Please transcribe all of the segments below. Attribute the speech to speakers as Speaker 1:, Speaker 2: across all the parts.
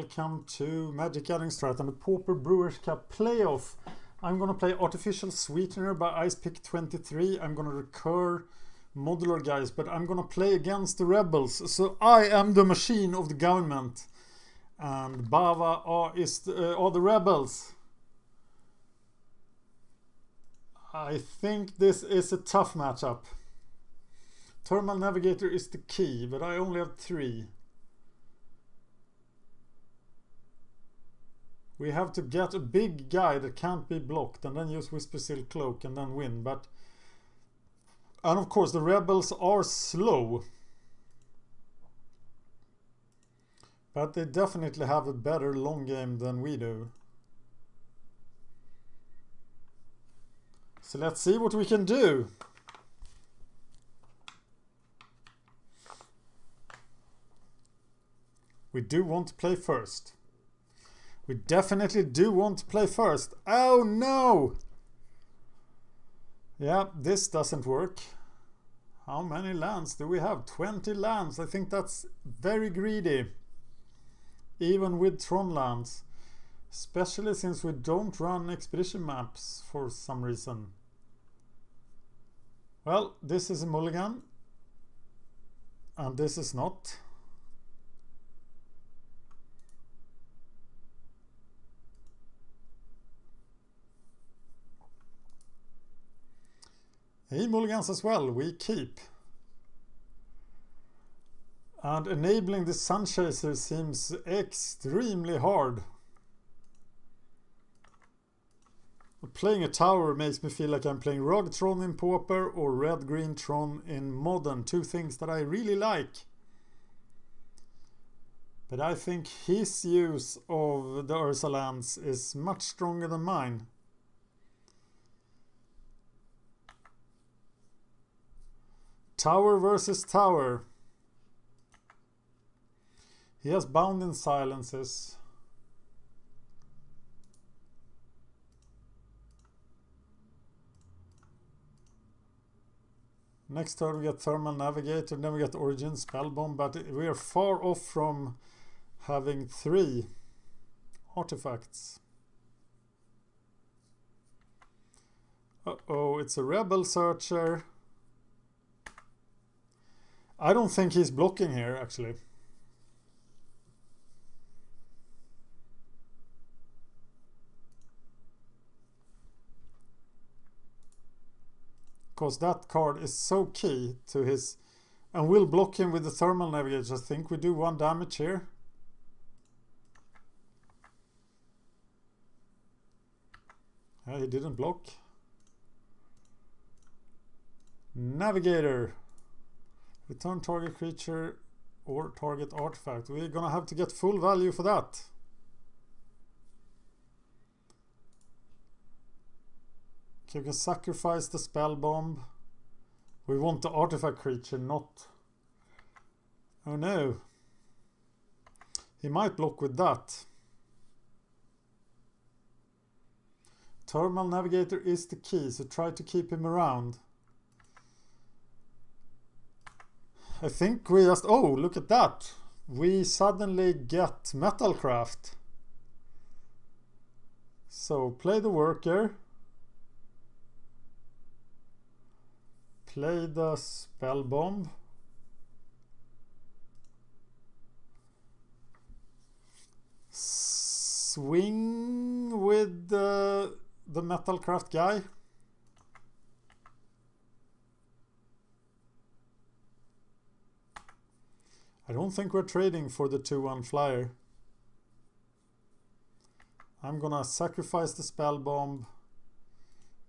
Speaker 1: welcome to Magic Gathering Strat and the Pauper Brewers Cup playoff. I'm gonna play Artificial Sweetener by Ice Pick 23. I'm gonna recur modular guys, but I'm gonna play against the rebels. So I am the machine of the government, and Bava are the rebels. I think this is a tough matchup. Thermal Navigator is the key, but I only have 3. We have to get a big guy that can't be blocked and then use Whisper Seal Cloak and then win. And of course the rebels are slow. But they definitely have a better long game than we do. So let's see what we can do. We do want to play first. We definitely do want to play first. Oh no! Yeah, this doesn't work. How many lands do we have? 20 lands. I think that's very greedy. Even with Tron lands. Especially since we don't run expedition maps for some reason. Well, this is a mulligan. And this is not. He mulligans as well, we keep. And enabling the Sun Chaser seems extremely hard. Playing a tower makes me feel like I'm playing Rug Tron in Pauper or Red-Green Tron in Modern. 2 things that I really like. But I think his use of the Urza lands is much stronger than mine. Tower versus tower. He has Bound in Silences. Next turn we get Thermal Navigator, then we get Origin Spellbomb, but we are far off from having 3 artifacts. Uh-oh, it's a Rebel Searcher. I don't think he's blocking here, actually. Because that card is so key to his... And we'll block him with the Thermal Navigator. I think we do 1 damage here. He didn't block. Navigator. Return target creature or target artifact. We're gonna have to get full value for that. Okay, we can sacrifice the spell bomb. We want the artifact creature, not... Oh no. He might block with that. Thermal Navigator is the key, so try to keep him around. I think we just... Oh, look at that. We suddenly get Metalcraft. So, play the worker. Play the spell bomb. Swing with the Metalcraft guy. I don't think we're trading for the 2-1 flyer. I'm gonna sacrifice the spell bomb,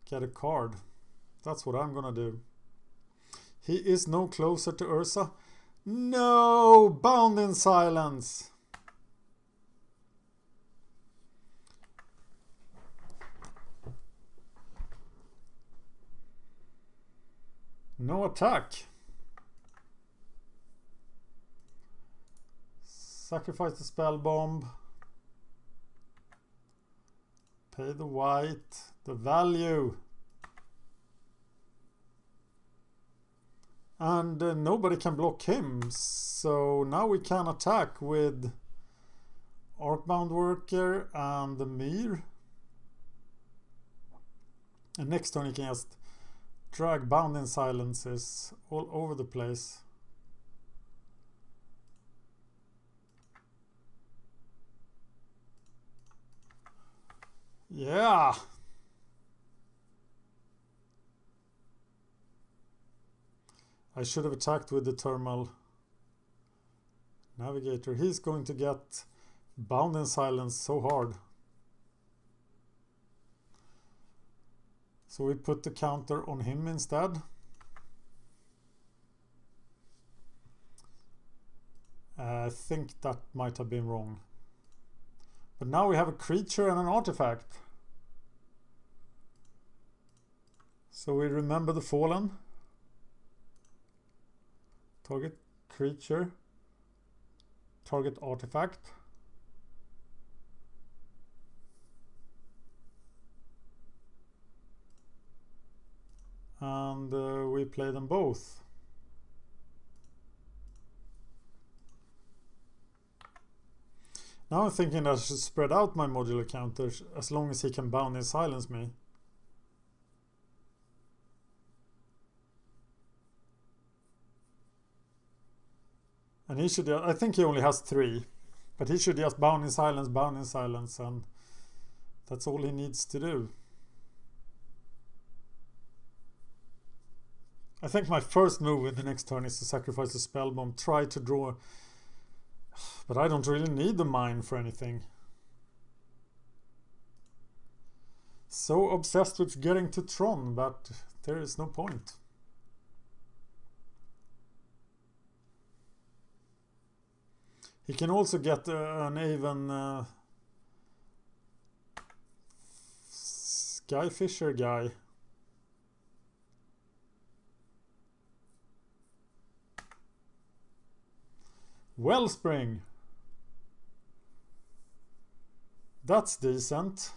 Speaker 1: get a card. That's what I'm gonna do. He is no closer to Urza. No! Bound in Silence! No attack. Sacrifice the spell bomb. Pay the white. The value. And nobody can block him. So now we can attack with Arcbound Worker and the Mir. And next turn he can just drag Bounding Silences all over the place. Yeah! I should have attacked with the Thermal Navigator. He's going to get Bounding Silence so hard. So we put the counter on him instead. I think that might have been wrong. But now we have a creature and an artifact. So we remember the Fallen. Target creature. Target artifact. And we play them both. Now I'm thinking that I should spread out my modular counters as long as he can Bounding Silence me. And he should, I think he only has 3, but he should just Bounding Silence, and that's all he needs to do. I think my first move in the next turn is to sacrifice the Spell Bomb, try to draw, but I don't really need the mine for anything. So obsessed with getting to Tron, but there is no point. He can also get an even Skyfisher guy. Wellspring. That's decent.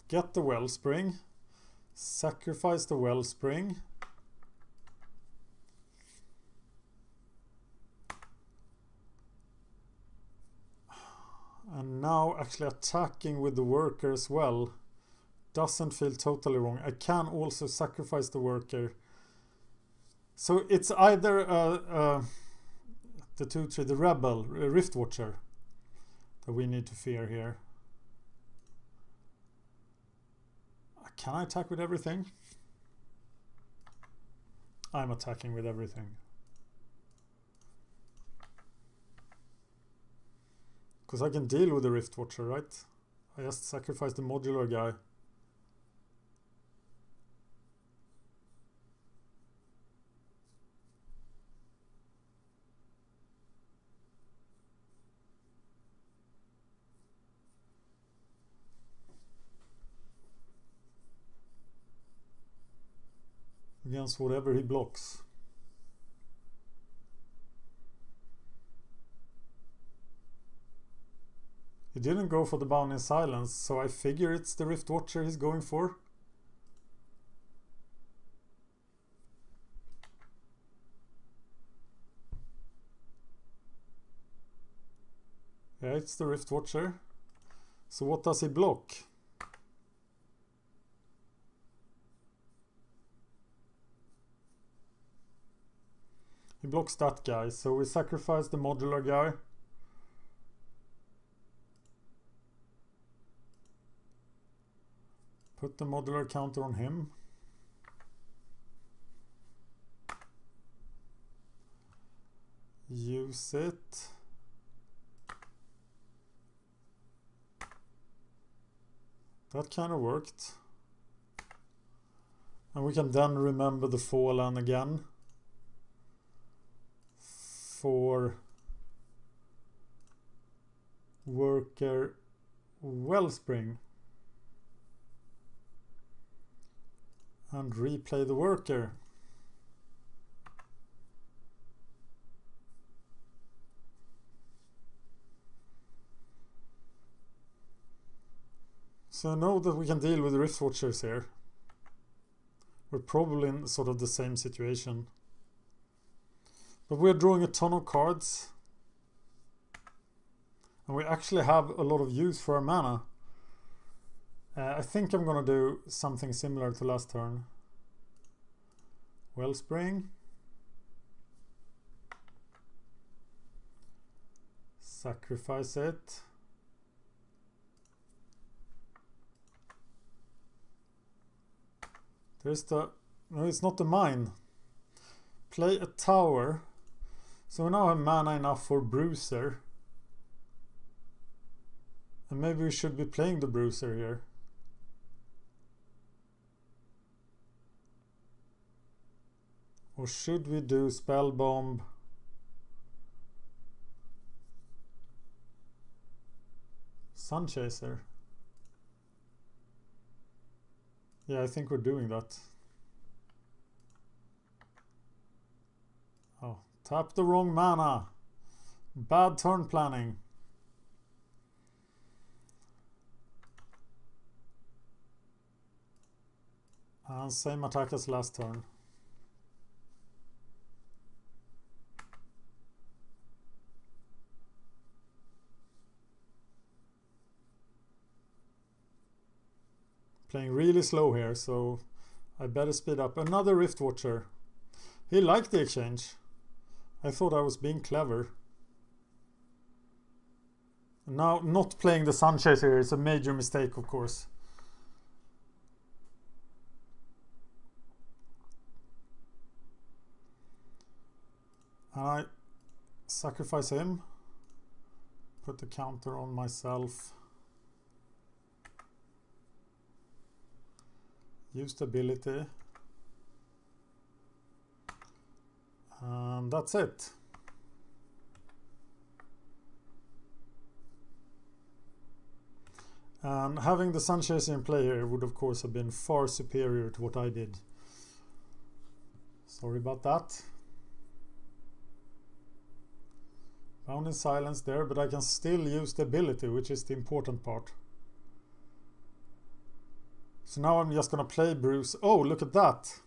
Speaker 1: Get the Wellspring. Sacrifice the Wellspring. And now actually attacking with the Worker as well doesn't feel totally wrong. I can also sacrifice the Worker. So it's either the 2/3, the Rebel, Rift Watcher, that we need to fear here. Can I attack with everything? I'm attacking with everything. Because I can deal with the Rift Watcher, right? I just sacrifice the modular guy. Against whatever he blocks. He didn't go for the Bounding Silence, so I figure it's the Rift Watcher he's going for. Yeah, it's the Rift Watcher. So what does he block? He blocks that guy, so we sacrifice the modular guy. Put the modular counter on him. Use it. That kind of worked. And we can then remember the Fallen again. For Worker Wellspring. And replay the Worker. So know that we can deal with Rift Watchers here. We're probably in sort of the same situation. But we're drawing a ton of cards. And we actually have a lot of use for our mana. I think I'm going to do something similar to last turn. Wellspring. Sacrifice it. There's the... No, it's not the mine. Play a tower. So we now have mana enough for Bruiser. And maybe we should be playing the Bruiser here. Or should we do Spell Bomb? Sun Chaser. Yeah, I think we're doing that. Oh, tap the wrong mana. Bad turn planning. And same attack as last turn. Playing really slow here, so I better speed up. Another Rift Watcher. He liked the exchange. I thought I was being clever. Now, not playing the Sun Chaser is a major mistake, of course. And I sacrifice him. Put the counter on myself. Use the ability. And that's it. And having the Sun Chaser in play here would of course have been far superior to what I did. Sorry about that. Bound in silence there, but I can still use the ability, which is the important part. So now I'm just going to play Bruce. Oh, look at that.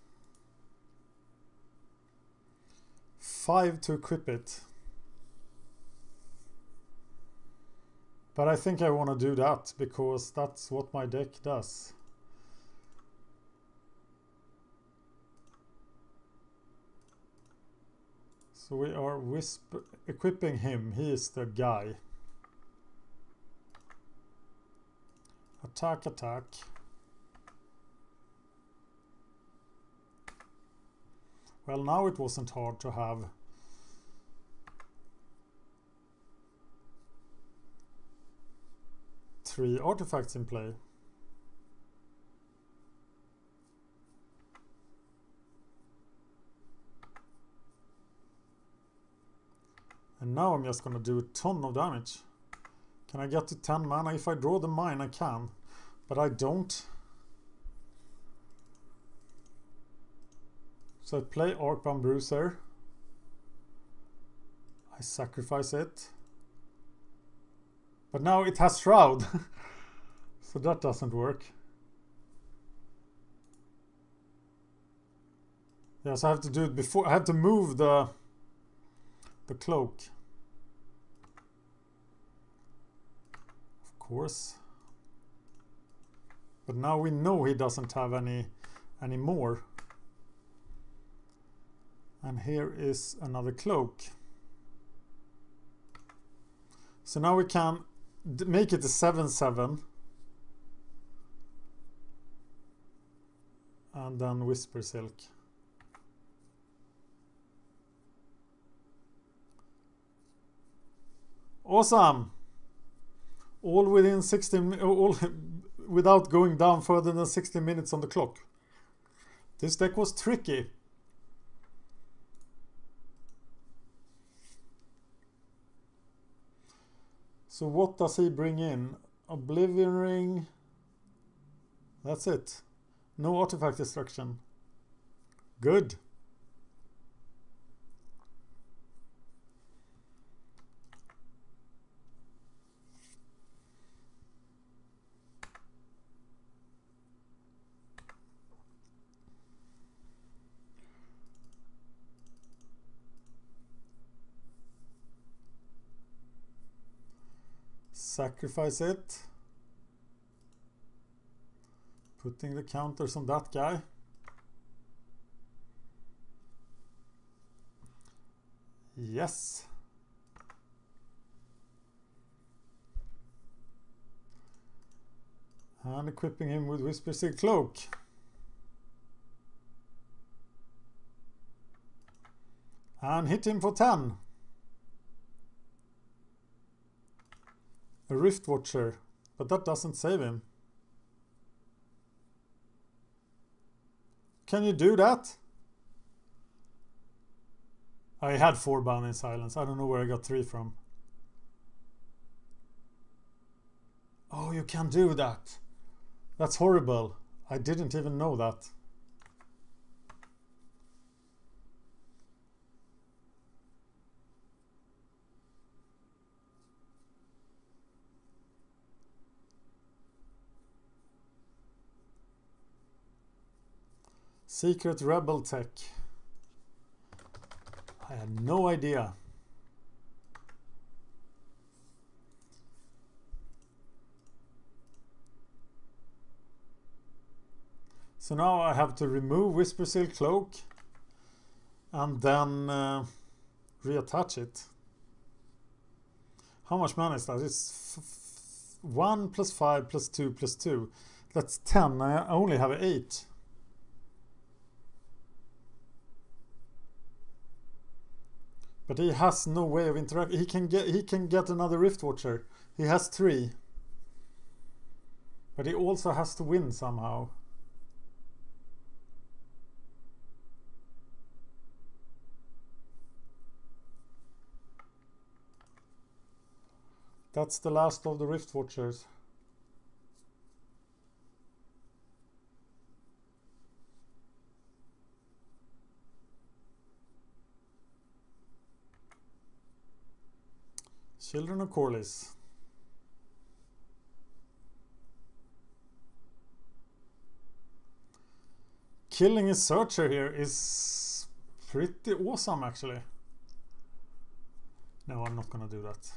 Speaker 1: 5 to equip it. But I think I want to do that because that's what my deck does. So we are equipping him. He is the guy. Attack, attack. Well, now it wasn't hard to have three artifacts in play. And now I'm just going to do a ton of damage. Can I get to 10 mana? If I draw the mine, I can. But I don't. So I play Arcbound Bruiser. I sacrifice it. But now it has Shroud. So that doesn't work. Yes, I have to do it before. I have to move the cloak. Of course. But now we know he doesn't have any more. And here is another cloak. So now we can make it a 7/7. And then Whisper Silk. Awesome! All within 16, all without going down further than 16 minutes on the clock. This deck was tricky. So what does he bring in? Oblivion Ring. That's it. No artifact destruction. Good. sacrifice it. Putting the counters on that guy. Yes. And equipping him with Whisper Seal Cloak. And hit him for 10. A Rift Watcher, but that doesn't save him. Can you do that? I had 4 Bound in Silence. I don't know where I got 3 from. Oh, you can do that. That's horrible. I didn't even know that. Secret Rebel Tech. I had no idea. So now I have to remove Whisper Seal Cloak and then reattach it. How much mana is that? It's 1 + 5 + 2 + 2. That's 10. I only have 8. But he has no way of interacting. He can get another Rift Watcher. He has 3. But he also has to win somehow. That's the last of the Rift Watchers. Children of Corlys. Killing a Searcher here is pretty awesome, actually. No, I'm not gonna do that.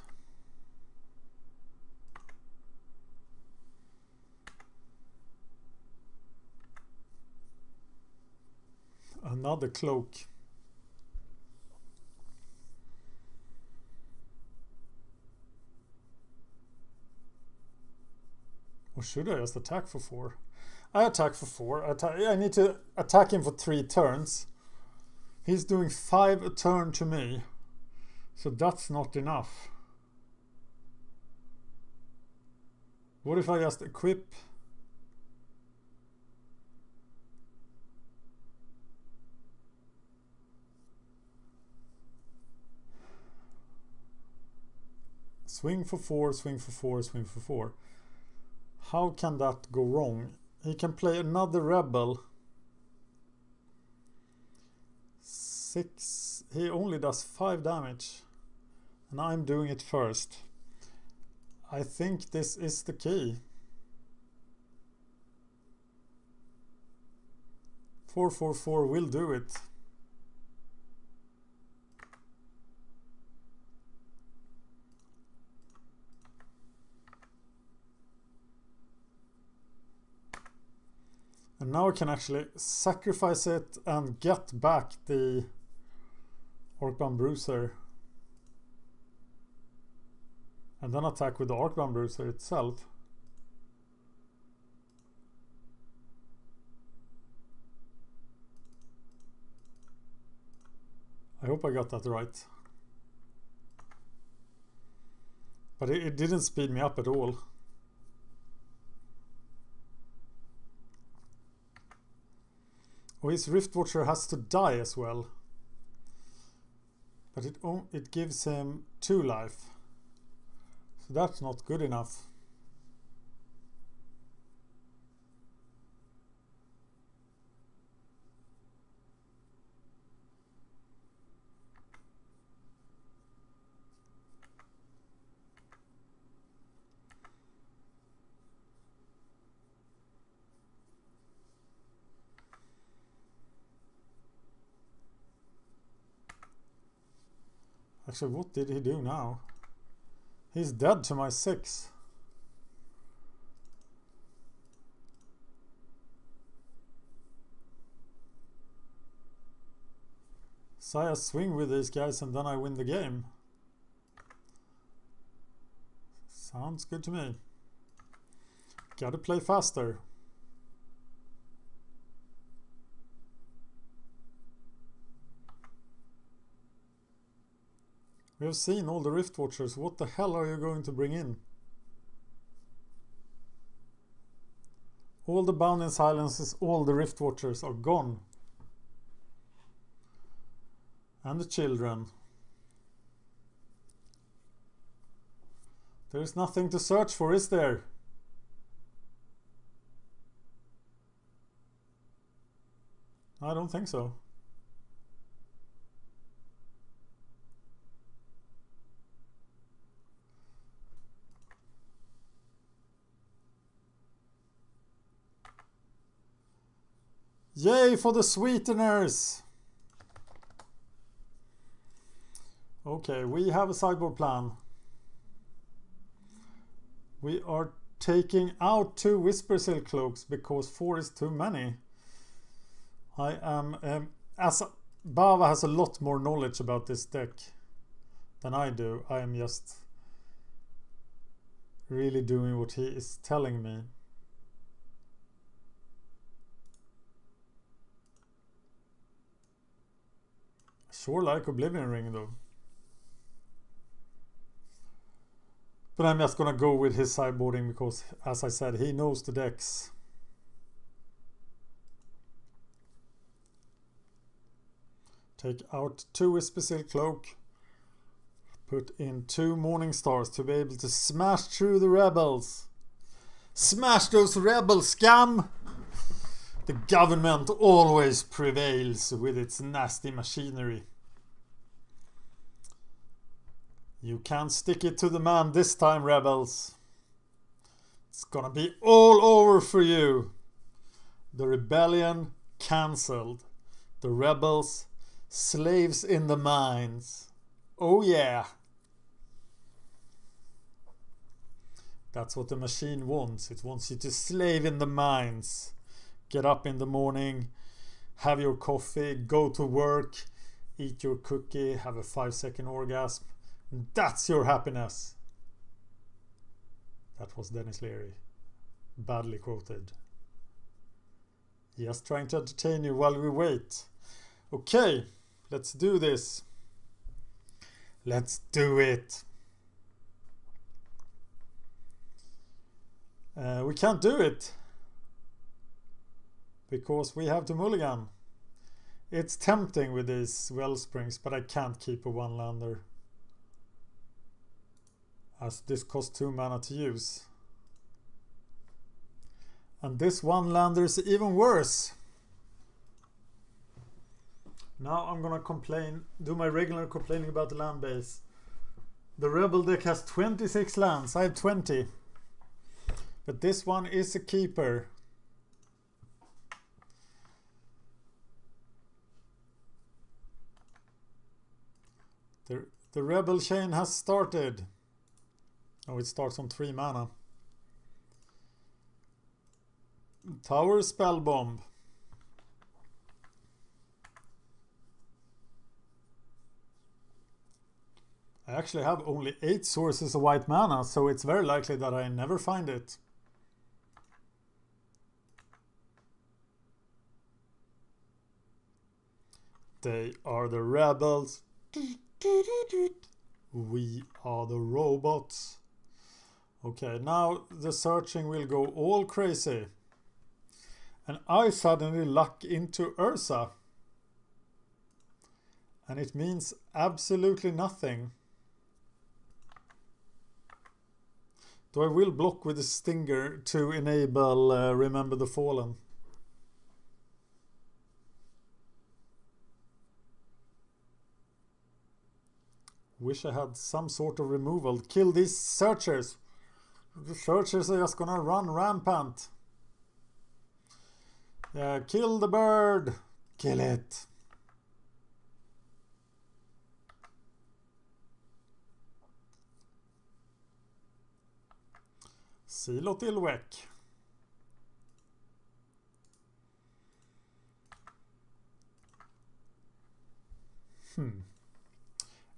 Speaker 1: Another cloak. Or should I just attack for 4? I attack for 4. I need to attack him for 3 turns. He's doing 5 a turn to me. So that's not enough. What if I just equip? Swing for 4, swing for 4, swing for 4. How can that go wrong? He can play another Rebel. 6. He only does 5 damage. And I'm doing it first. I think this is the key. 4/4/4 will do it. And now I can actually sacrifice it and get back the Orcbound Bruiser. And then attack with the Orcbound Bruiser itself. I hope I got that right. But it didn't speed me up at all. Oh, his Rift Watcher has to die as well. But it gives him 2 life. So that's not good enough. Actually, what did he do now? He's dead to my 6. So I swing with these guys and then I win the game. Sounds good to me. Gotta play faster. We have seen all the Rift Watchers. What the hell are you going to bring in? All the Bound in Silences, all the Rift Watchers are gone. And the children. There's nothing to search for, is there? I don't think so. Yay for the Sweeteners! Okay, we have a sideboard plan. We are taking out 2 Whisper Silk Cloaks because 4 is too many. I am... as Bava has a lot more knowledge about this deck than I do. I am just really doing what he is telling me. Sure like Oblivion Ring though. But I'm just gonna go with his sideboarding because, as I said, he knows the decks. Take out 2 Whisper Silk Cloak. Put in 2 Morning Stars to be able to smash through the rebels. Smash those rebel scum! The government always prevails with its nasty machinery. You can't stick it to the man this time, rebels. It's gonna be all over for you. The rebellion cancelled. The rebels, slaves in the mines. Oh yeah. That's what the machine wants. It wants you to slave in the mines. Get up in the morning, have your coffee, go to work, eat your cookie, have a 5-second orgasm. That's your happiness. That was Dennis Leary. Badly quoted. Just trying to entertain you while we wait. Okay, let's do this. Let's do it. We can't do it because we have to mulligan. It's tempting with these Wellsprings, but I can't keep a 1-lander. As this costs 2 mana to use. And this 1-lander is even worse. Now I'm gonna complain, do my regular complaining about the land base. The Rebel deck has 26 lands, I have 20. But this one is a keeper. The Rebel chain has started. Oh, it starts on 3 mana. Tower Spell Bomb. I actually have only 8 sources of white mana, so it's very likely that I never find it. They are the rebels. We are the robots. Okay, now the searching will go all crazy. And I suddenly luck into Urza. And it means absolutely nothing. Though I will block with a Stinger to enable Remember the Fallen. Wish I had some sort of removal. Kill these searchers. The searchers are just gonna run rampant. Yeah, kill the bird. Kill it. Silo till Weck.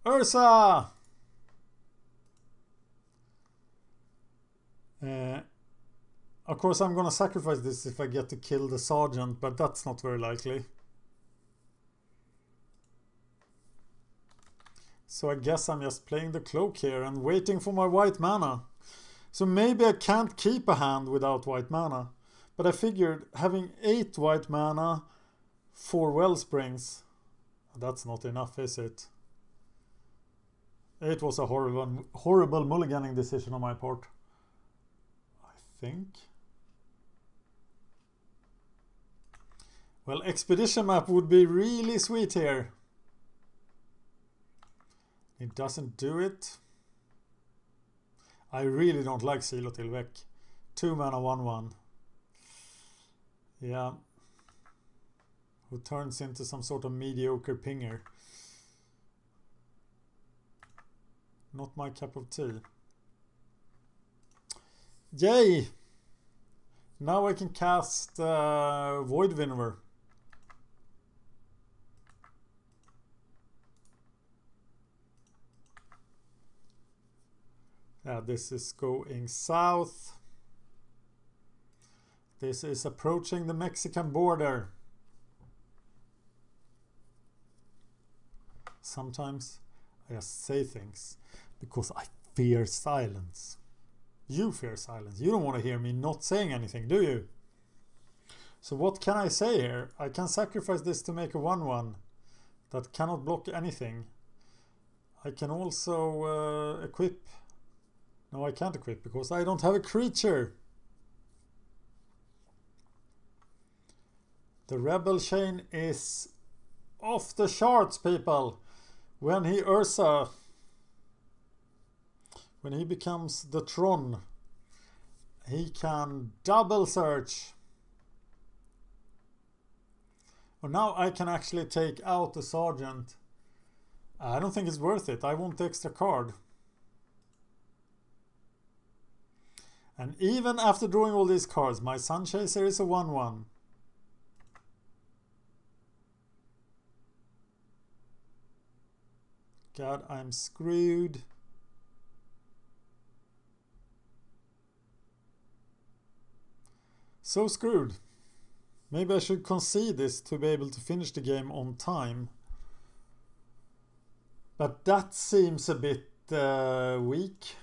Speaker 1: Urza! Of course, I'm gonna sacrifice this if I get to kill the sergeant, but that's not very likely. So I guess I'm just playing the cloak here and waiting for my white mana. So maybe I can't keep a hand without white mana. But I figured having 8 white mana, 4 Wellsprings, that's not enough, is it? It was a horrible mulliganing decision on my part, I think. Well, expedition map would be really sweet here. It doesn't do it. I really don't like Silo till Weck. 2 mana 1/1. Yeah. Who turns into some sort of mediocre pinger. Not my cup of tea. Yay! Now I can cast Void Winnower. This is going south. This is approaching the Mexican border. Sometimes I just say things because I fear silence. You fear silence. You don't want to hear me not saying anything, do you? So what can I say here? I can sacrifice this to make a 1/1 that cannot block anything. I can also equip. No, I can't equip because I don't have a creature. The Rebel chain is off the charts, people. When he Urza, when he becomes the Tron, he can double search. Well, now I can actually take out the sergeant. I don't think it's worth it. I want the extra card. And even after drawing all these cards, my Sun Chaser is a 1/1. God, I'm screwed. So screwed. Maybe I should concede this to be able to finish the game on time. But that seems a bit weak.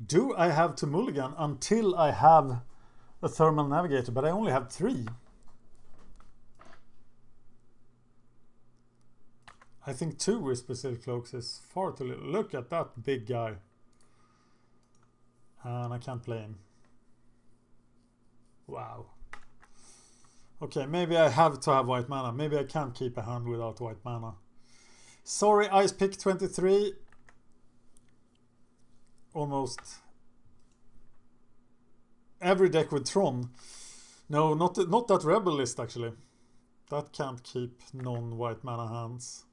Speaker 1: Do I have to mulligan until I have a Thermal Navigator? But I only have 3. I think 2 Whisper Silk Cloaks is far too little. Look at that big guy. And I can't play him. Wow. Okay, maybe I have to have white mana. Maybe I can't keep a hand without white mana. Sorry, Ice Pick 23. Almost every deck with Tron. No, not that Rebel list actually. That can't keep non-white mana hands.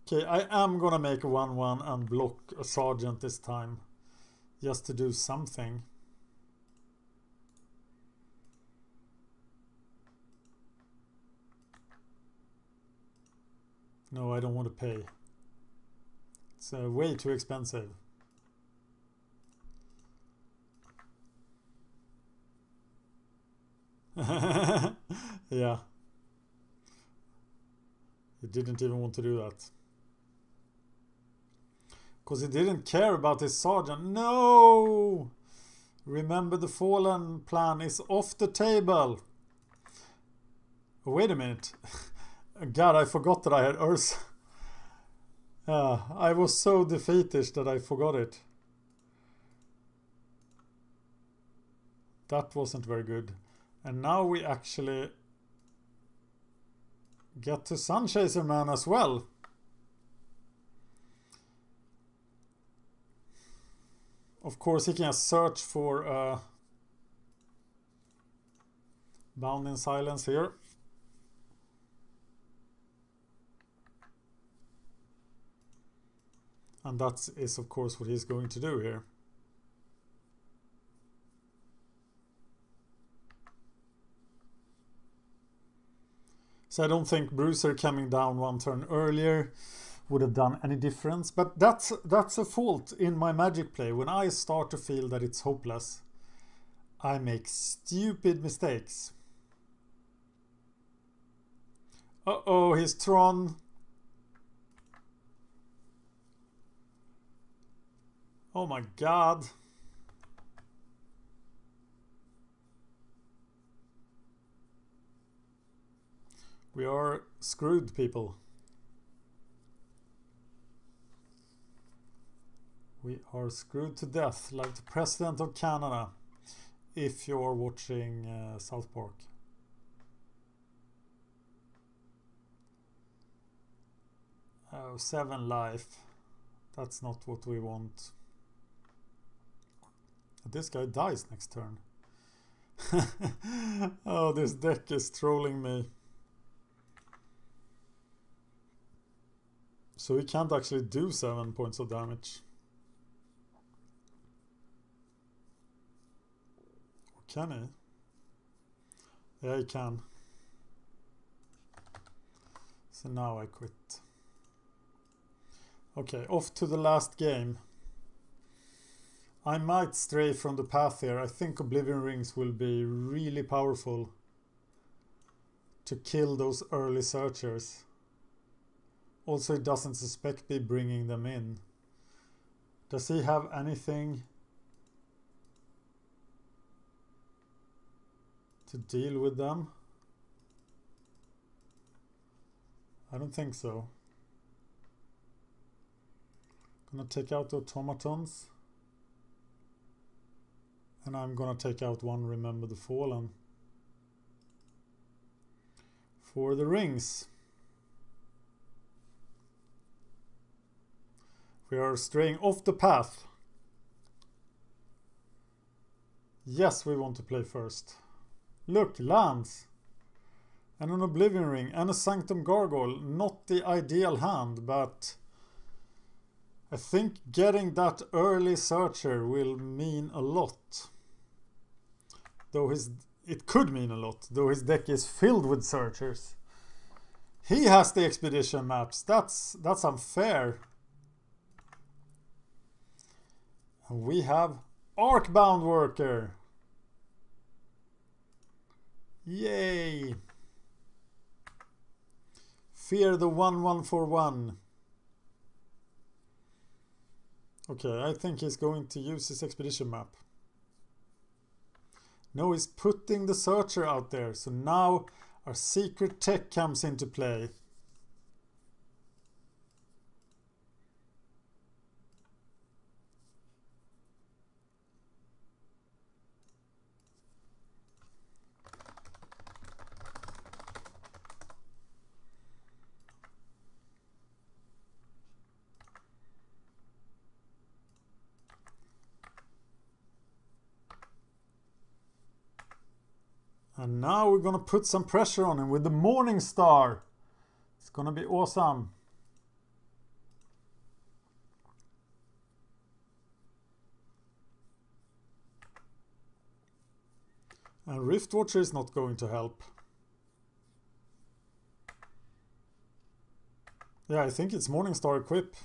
Speaker 1: Okay, I am gonna make a 1/1 and block a sergeant this time. Just to do something. No, I don't want to pay. It's way too expensive. Yeah. He didn't even want to do that. Because he didn't care about his sergeant. No! Remember the Fallen plan is off the table. Oh, wait a minute. God, I forgot that I had Urza. I was so defeatish that I forgot it. That wasn't very good. And now we actually get to Sun Chaser Man as well. Of course, he can search for Bound in Silence here. And that is, of course, what he's going to do here. So I don't think Bruiser coming down one turn earlier would have done any difference. But that's a fault in my Magic play. When I start to feel that it's hopeless, I make stupid mistakes. Uh-oh, he's Tron. Oh my god. We are screwed, people. We are screwed to death, like the President of Canada, if you're watching South Park. Oh, 7 life. That's not what we want. This guy dies next turn. Oh, this deck is trolling me. So he can't actually do 7 points of damage. Or can he? Yeah, he can. So now I quit. Okay, off to the last game. I might stray from the path here. I think Oblivion Rings will be really powerful to kill those early searchers. Also, he doesn't suspect me bringing them in. Does he have anything to deal with them? I don't think so. Gonna take out the automatons. And I'm gonna take out one Remember the Fallen. For the rings. We are straying off the path. Yes, we want to play first. Look, lands. And an Oblivion Ring and a Sanctum Gargoyle. Not the ideal hand, but I think getting that early searcher will mean a lot. Though it could mean a lot, though his deck is filled with searchers. He has the expedition maps. That's unfair. And we have Arcbound Worker. Yay! Fear the 1141. Okay, I think he's going to use his expedition map. No, he's putting the searcher out there. So now our secret tech comes into play. And now we're going to put some pressure on him with the Morning Star. It's going to be awesome. And Rift Watcher is not going to help. Yeah, I think it's Morning Star equip.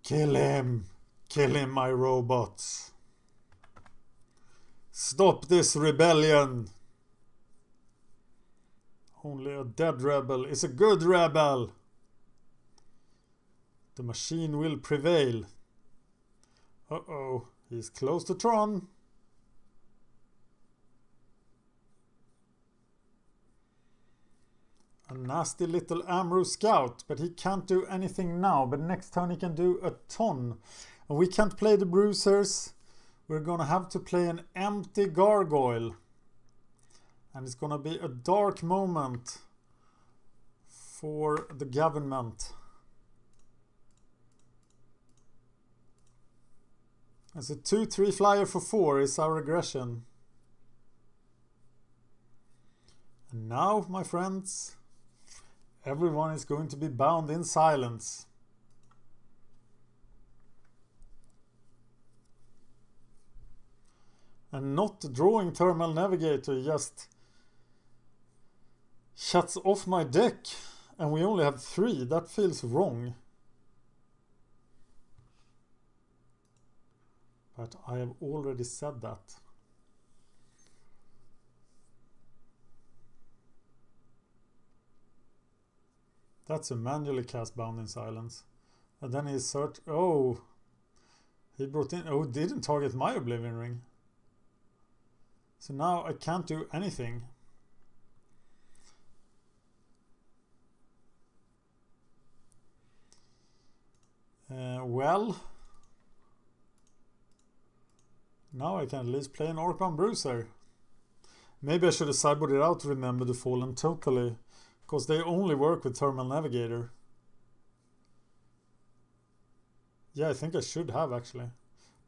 Speaker 1: Kill him! Kill him, my robots! Stop this rebellion! Only a dead rebel is a good rebel! The machine will prevail. Uh-oh, he's close to Tron. A nasty little Amru Scout, but he can't do anything now. But next turn he can do a ton. And we can't play the Bruisers. We're gonna have to play an empty Gargoyle. And it's gonna be a dark moment for the government. It's a 2/3 flyer for 4 is our aggression. And now, my friends, everyone is going to be bound in silence. And not drawing Thermal Navigator just shuts off my deck, and we only have 3. That feels wrong. But I have already said that. That's a manually cast Bound in Silence. And then he searched. Oh, he brought in. Oh, didn't target my Oblivion Ring. So now I can't do anything. Well, now I can at least play an Orkbound Bruiser. Maybe I should have sideboarded out to Remember the Fallen totally, because they only work with Thermal Navigator. Yeah, I think I should have actually.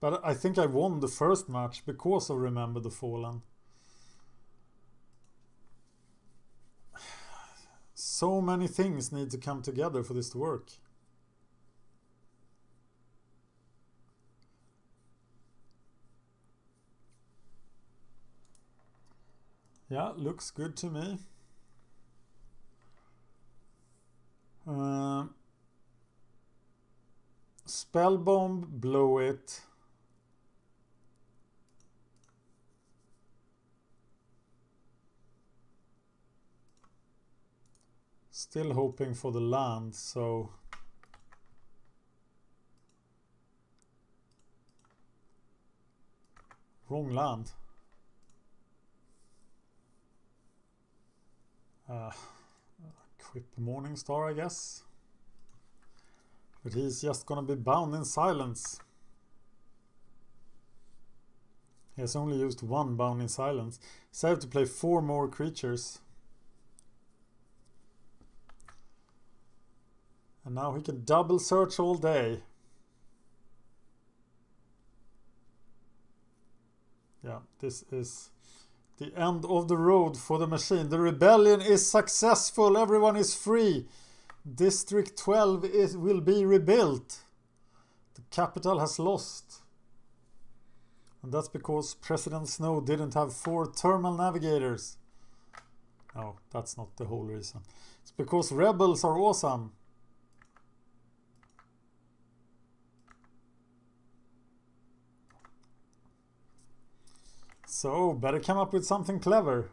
Speaker 1: But I think I won the first match because of Remember the Fallen. So many things need to come together for this to work. Yeah, looks good to me. Spell Bomb, blow it. Still hoping for the land, so wrong land. Equip Morningstar, I guess. But he's just gonna be bound in silence. He has only used 1 bound in silence. So I have to play 4 more creatures. And now he can double search all day. Yeah, this is the end of the road for the machine. The rebellion is successful. Everyone is free. District 12 will be rebuilt. The capital has lost. And that's because President Snow didn't have 4 Thermal Navigators. No, that's not the whole reason. It's because rebels are awesome. So, better come up with something clever.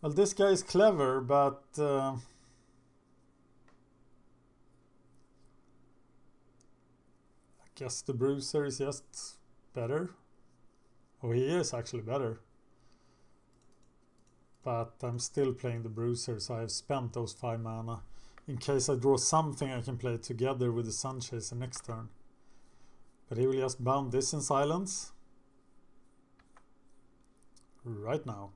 Speaker 1: Well, this guy is clever, but I guess the Bruiser is just better. Oh, he is actually better. But I'm still playing the Bruiser, so I have spent those 5 mana. In case I draw something I can play together with the Sunchaser next turn. But he will just bound this in silence. Right now.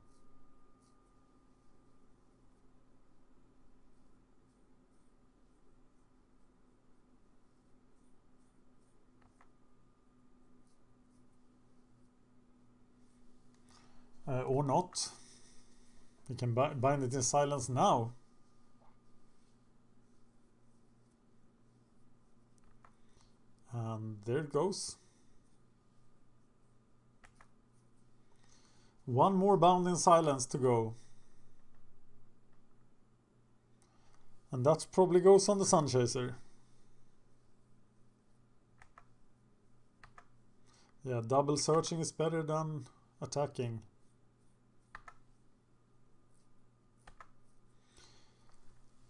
Speaker 1: Or not. We can bind it in silence now. And there it goes. 1 more bound in silence to go. And that probably goes on the Sunchaser. Yeah, double searching is better than attacking.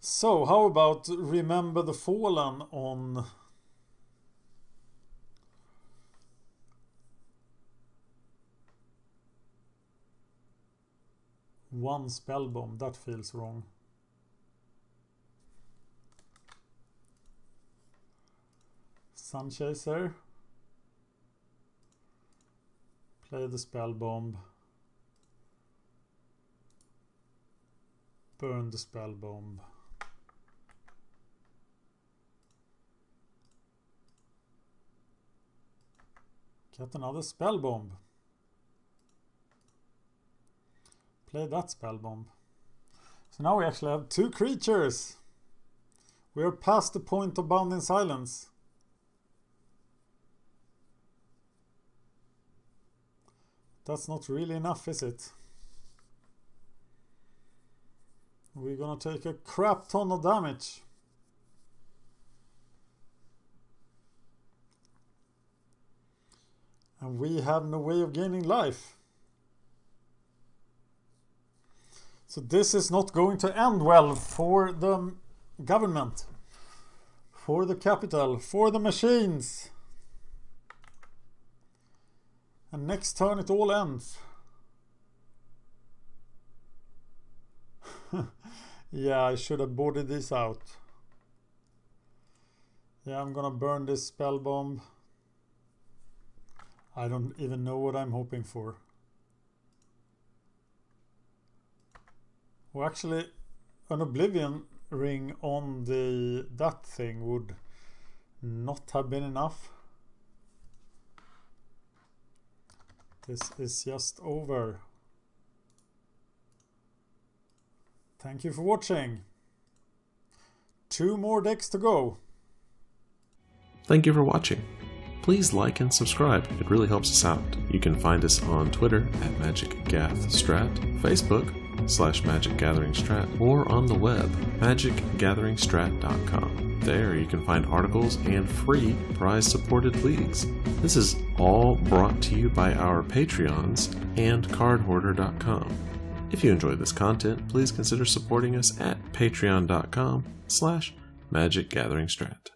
Speaker 1: So, how about Remember the Fallen on one spell bomb? That feels wrong. Sunchaser. Play the spell bomb. Burn the spell bomb. Get another spell bomb. Play that spell bomb. So now we actually have 2 creatures. We are past the point of Bound in Silence. That's not really enough, is it? We're gonna take a crap ton of damage. And we have no way of gaining life. So this is not going to end well for the government, for the capital, for the machines. And next turn it all ends. Yeah, I should have boarded this out. Yeah, I'm gonna burn this spell bomb. I don't even know what I'm hoping for. Well, actually, an Oblivion ring on that thing would not have been enough. This is just over. Thank you for watching. 2 more decks to go.
Speaker 2: Thank you for watching. Please like and subscribe, it really helps us out. You can find us on Twitter at MagicGathStrat, Facebook /MagicGatheringStrat, or on the web, magicgatheringstrat.com. There you can find articles and free prize-supported leagues. This is all brought to you by our Patreons and cardhoarder.com. If you enjoyed this content, please consider supporting us at patreon.com/MagicGatheringStrat.